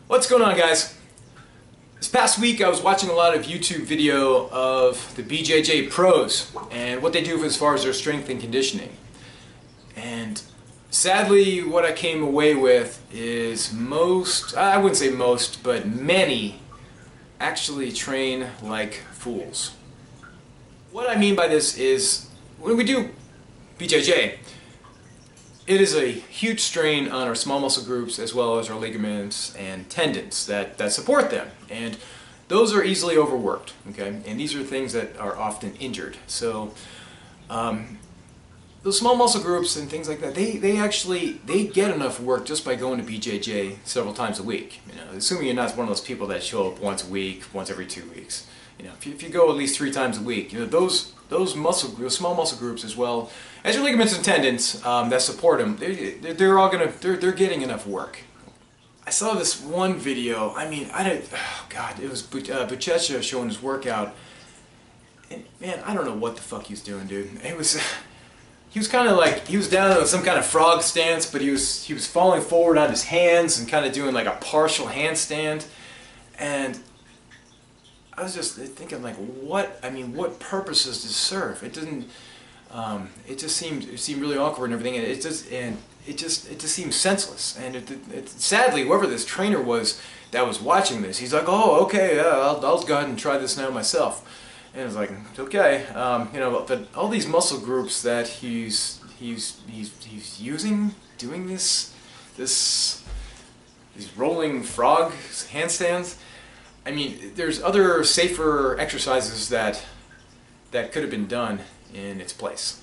What's going on, guys? This past week I was watching a lot of YouTube video of the BJJ pros and what they do as far as their strength and conditioning. And sadly what I came away with is I wouldn't say most, but many actually train like fools. What I mean by this is when we do BJJ, it is a huge strain on our small muscle groups as well as our ligaments and tendons that support them, and those are easily overworked, okay? And these are things that are often injured. So those small muscle groups and things like that, they get enough work just by going to BJJ several times a week. You know, assuming you're not one of those people that show up once a week, once every 2 weeks. You know, if you go at least 3 times a week, you know, those small muscle groups as well as your ligaments and tendons that support them, they're getting enough work. I saw this one video. I mean, oh God, it was BJJ showing his workout, and man, I don't know what the fuck he was doing, dude. He was kind of like, he was down in some kind of frog stance, but he was falling forward on his hands and kind of doing like a partial handstand, and I was just thinking, like, what purpose does this serve? It didn't. It just seemed really awkward and everything, and it just seemed senseless. And sadly, whoever this trainer was that was watching this, he's like, oh, okay, yeah, I'll go ahead and try this now myself. And it's like, okay, you know, but all these muscle groups that he's using, doing these rolling frog handstands. I mean, there's other safer exercises that could have been done in its place.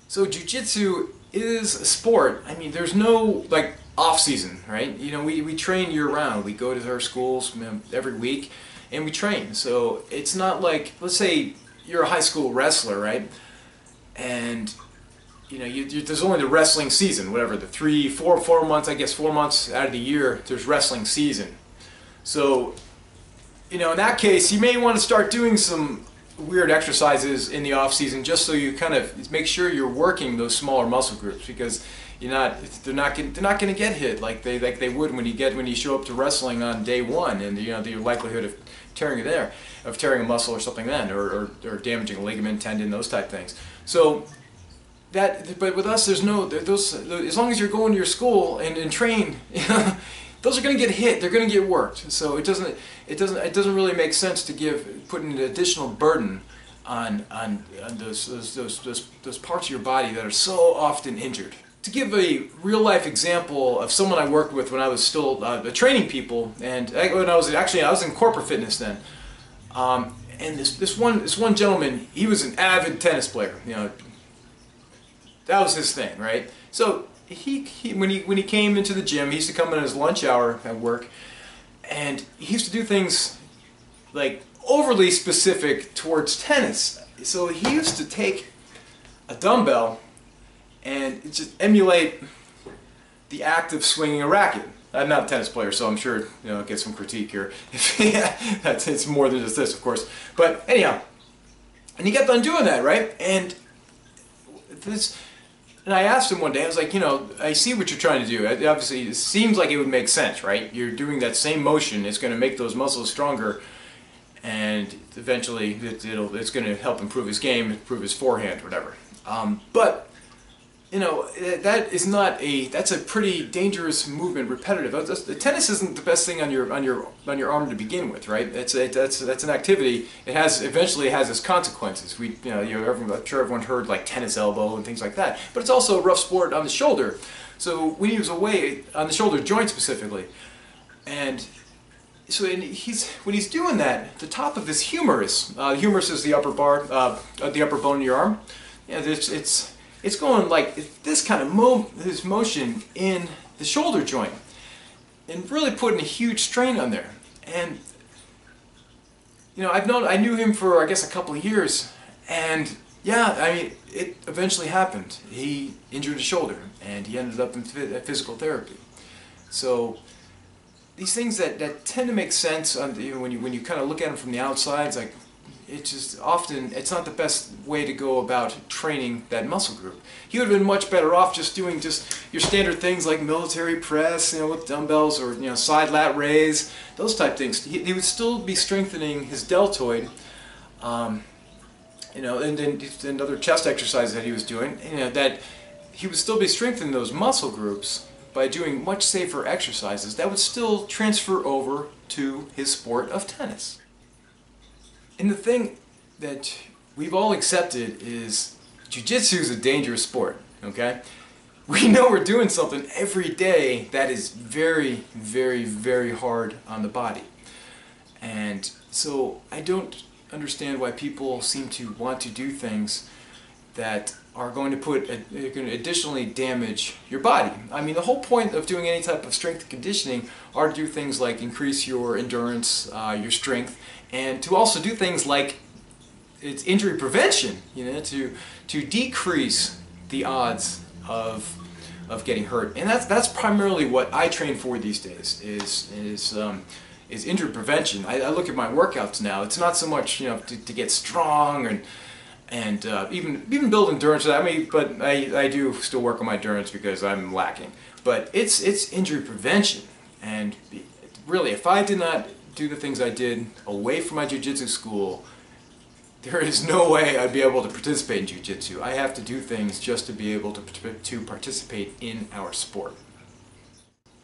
So jiu-jitsu is a sport. I mean, there's no like off-season, right? You know, we train year-round. We go to our schools every week and we train. So it's not like, let's say you're a high school wrestler, right? And you know, there's only the wrestling season, whatever, the 4 months, I guess 4 months out of the year, there's wrestling season. So, you know, in that case, you may want to start doing some weird exercises in the off season, just so you kind of make sure you're working those smaller muscle groups, because they're not going to get hit like they would when you show up to wrestling on day one, and you know the likelihood of tearing a muscle or something then, or damaging a ligament, tendon, those type things. So but with us, there's no those. As long as you're going to your school and train. Those are going to get hit. They're going to get worked. So it doesn't really make sense to put an additional burden on those parts of your body that are so often injured. To give a real life example of someone I worked with when I was still training people, and when I was in corporate fitness then, and this one gentleman, he was an avid tennis player. You know, that was his thing, right? So when he came into the gym, he used to come in his lunch hour at work, and he used to do things like overly specific towards tennis. So he used to take a dumbbell and just emulate the act of swinging a racket. I'm not a tennis player, so I'm sure, you know, get some critique here. It's more than just this, of course. But anyhow, and he kept on doing that, right? And I asked him one day, I was like, you know, I see what you're trying to do. Obviously, it seems like it would make sense, right? You're doing that same motion. It's going to make those muscles stronger, and eventually it's going to help improve his game, improve his forehand, whatever. But you know, that's a pretty dangerous movement, repetitive. The tennis isn't the best thing on your arm to begin with, right? That's an activity. Eventually has its consequences. I'm sure everyone heard like tennis elbow and things like that. But it's also a rough sport on the shoulder. So when he was away on the shoulder joint specifically, and so when he's doing that, the top of his humerus, the humerus is the upper bone in your arm. Yeah, it's going like this kind of this motion in the shoulder joint, and really putting a huge strain on there. And you know, I knew him for I guess a couple of years, and yeah, I mean, it eventually happened. He injured his shoulder, and he ended up in physical therapy. So these things that tend to make sense when you kind of look at them from the outside, it's like, it's just often, it's not the best way to go about training that muscle group. He would have been much better off just doing just your standard things like military press, with dumbbells, or side lat raise, those type things. He would still be strengthening his deltoid, and other chest exercises that he was doing. That he would still be strengthening those muscle groups by doing much safer exercises that would still transfer over to his sport of tennis. And the thing that we've all accepted is Jiu-Jitsu is a dangerous sport, okay? We know we're doing something every day that is very, very, very hard on the body. And so I don't understand why people seem to want to do things that are going to additionally damage your body. I mean, the whole point of doing any type of strength conditioning are to do things like increase your endurance, your strength, and to also do things like it's injury prevention, to decrease the odds of getting hurt. And that's primarily what I train for these days, is injury prevention. I look at my workouts now. It's not so much to get strong and even build endurance. But I do still work on my endurance because I'm lacking. But it's injury prevention. And really, if I did not do the things I did away from my jiu-jitsu school, there is no way I'd be able to participate in jiu-jitsu. I have to do things just to be able to participate in our sport.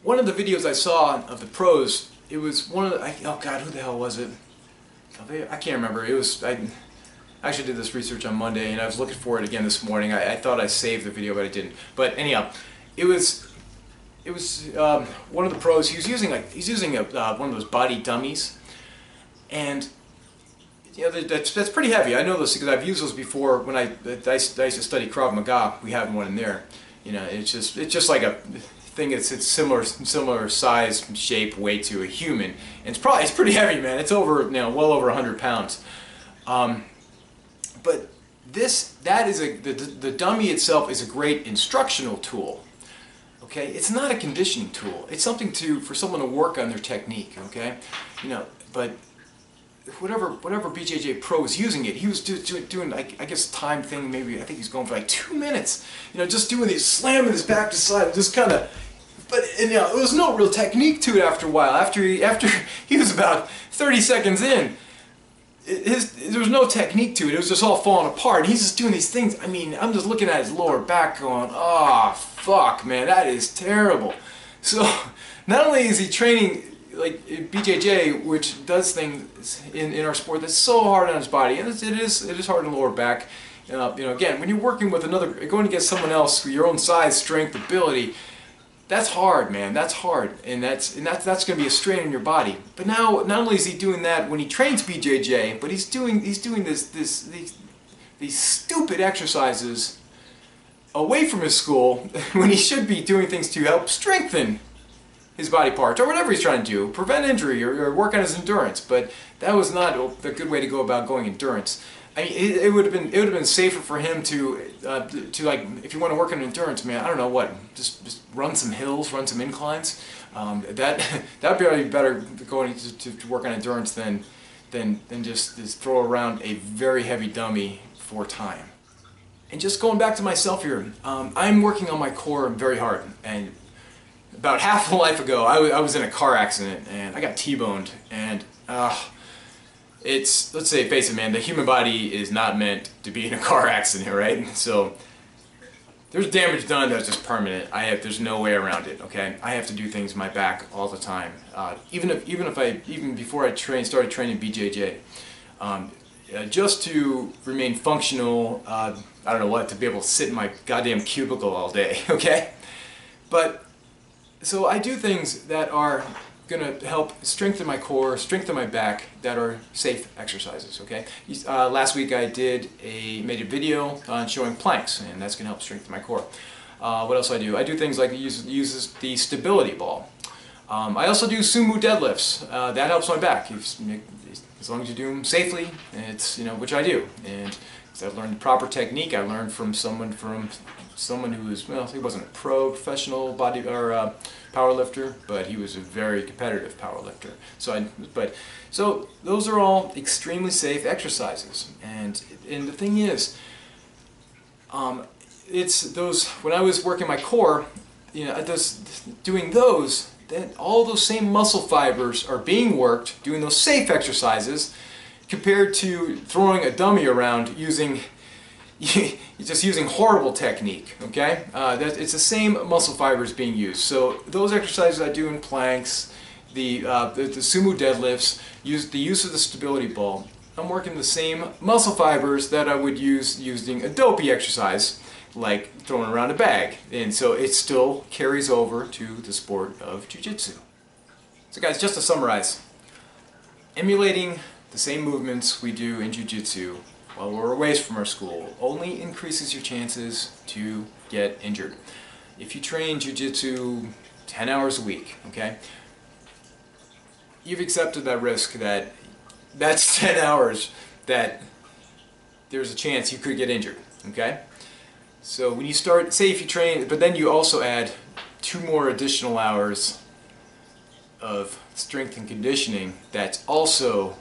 One of the videos I saw of the pros, it was one of the, oh God, who the hell was it? I can't remember. It was, I actually did this research on Monday, and I was looking for it again this morning. I thought I saved the video, but I didn't. But anyhow, it was one of the pros. He's using one of those body dummies, and that's pretty heavy. I know those because I've used those before when I used to study Krav Maga. We had one in there. It's just like a thing. It's similar size, shape, weight to a human, and it's pretty heavy, man. It's over well over 100 pounds. But the dummy itself is a great instructional tool. Okay, it's not a conditioning tool. It's something for someone to work on their technique. Okay, but whatever BJJ pro was using it, he was doing I guess time thing. Maybe I think he's going for like 2 minutes. Just doing these, slamming his back to side, just kind of. But there was no real technique to it after a while. After he was about 30 seconds in, there was no technique to it. It was just all falling apart. He's just doing these things. I mean, I'm just looking at his lower back going, oh, fuck, man, that is terrible. So not only is he training like BJJ, which does things in our sport that's so hard on his body, and it is hard on the lower back. Again, when you're working with going against someone else with your own size, strength, ability, that's hard, man. That's hard, and that's going to be a strain on your body. But now, not only is he doing that when he trains BJJ, but he's doing these stupid exercises away from his school when he should be doing things to help strengthen his body parts or whatever he's trying to do, prevent injury or work on his endurance. But that was not a good way to go about going endurance. I mean, it would have been safer for him to like, if you want to work on endurance, man, I don't know what, just run some hills, run some inclines. That'd be better going to work on endurance than just throw around a very heavy dummy for time. And just going back to myself here, I'm working on my core very hard. And about half a life ago, I was in a car accident and I got T-boned, and let's say, face it, man, the human body is not meant to be in a car accident, right? So there's damage done that's just permanent. There's no way around it. Okay, I have to do things in my back all the time. Even before I started training BJJ, just to remain functional. I don't know what, to be able to sit in my goddamn cubicle all day. Okay, but so I do things that are going to help strengthen my core, strengthen my back, that are safe exercises. Okay. Last week I made a video on showing planks, and that's going to help strengthen my core. What else do? I do things like use the stability ball. I also do sumo deadlifts. That helps my back. As long as you do them safely, which I do, and So I learned the proper technique. I learned from someone who was, well, he wasn't a professional power lifter, but he was a very competitive power lifter. So those are all extremely safe exercises. And the thing is, it's those, when I was working my core, you know, doing those, then all those same muscle fibers are being worked doing those safe exercises, compared to throwing a dummy around using just using horrible technique. Okay, it's the same muscle fibers being used. So those exercises I do in planks, the sumo deadlifts, the use of the stability ball. I'm working the same muscle fibers that I would use using a dopey exercise, like throwing around a bag, and so it still carries over to the sport of jiu-jitsu. So guys, just to summarize, emulating the same movements we do in jiu-jitsu while we're away from our school only increases your chances to get injured. If you train jiu-jitsu 10 hours a week, okay, you've accepted that risk that that's 10 hours that there's a chance you could get injured, okay? So when you start, say if you train, but then you also add 2 more additional hours of strength and conditioning, that's also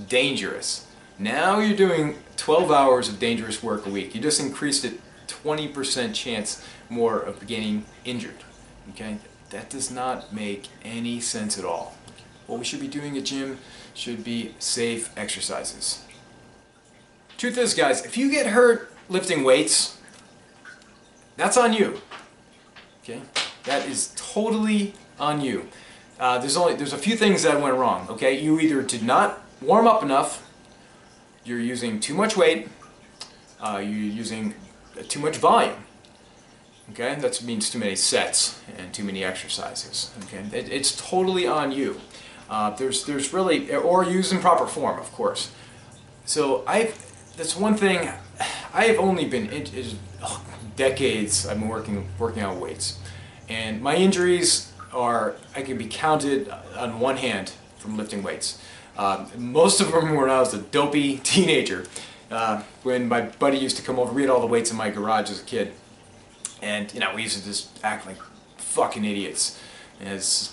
dangerous. Now you're doing 12 hours of dangerous work a week. You just increased it 20% chance more of getting injured. Okay? That does not make any sense at all. What we should be doing at gym should be safe exercises. Truth is, guys, if you get hurt lifting weights, that's on you. Okay? That is totally on you. There's a few things that went wrong. Okay? You either did not warm up enough, you're using too much weight, you're using too much volume. Okay? That means too many sets and too many exercises. Okay? It's totally on you. There's really, or using proper form, of course. So that's one thing. I have only been decades. I've been working on weights, and my injuries I can be counted on one hand from lifting weights. Most of them were when I was a dopey teenager, when my buddy used to come over. We had all the weights in my garage as a kid, and you know, we used to just act like fucking idiots as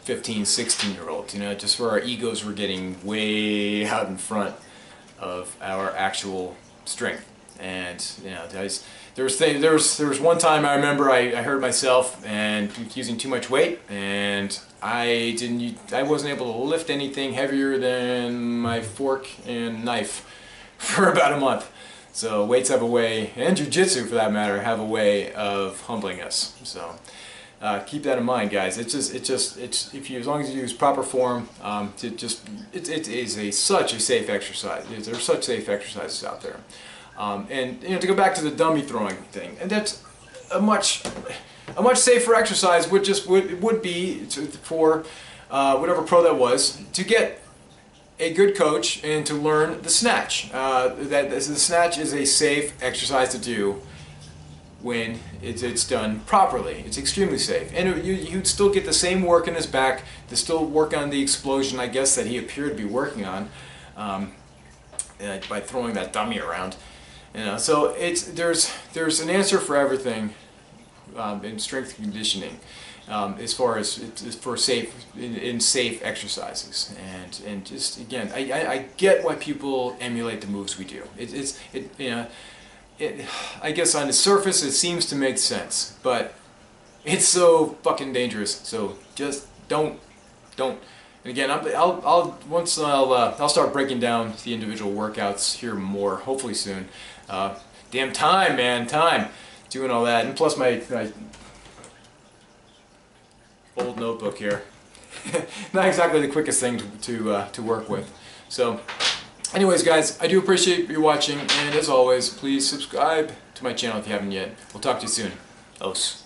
15, 16-year-olds, you know, just where our egos were getting way out in front of our actual strength. And you know, there was one time I remember I hurt myself and using too much weight, and I wasn't able to lift anything heavier than my fork and knife for about a month. So weights have a way, and jiu-jitsu for that matter, have a way of humbling us. So keep that in mind, guys. As long as you use proper form, it is such a safe exercise. There's such safe exercises out there. And you know, to go back to the dummy throwing thing, and that's a much safer exercise. Would be for whatever pro that was, to get a good coach and to learn the snatch. The snatch is a safe exercise to do when it's done properly. It's extremely safe, and you'd still get the same work in his back, to still work on the explosion, I guess, that he appeared to be working on by throwing that dummy around. You know, so there's an answer for everything in strength conditioning, as far as for safe exercises. And just again, I get why people emulate the moves we do. I guess on the surface it seems to make sense, but it's so fucking dangerous. So just don't. And again, I'll start breaking down the individual workouts here more, hopefully soon. Damn time, man, time doing all that, and plus my old notebook here. Not exactly the quickest thing to work with. So, anyways, guys, I do appreciate you watching, and as always, please subscribe to my channel if you haven't yet. We'll talk to you soon. Os.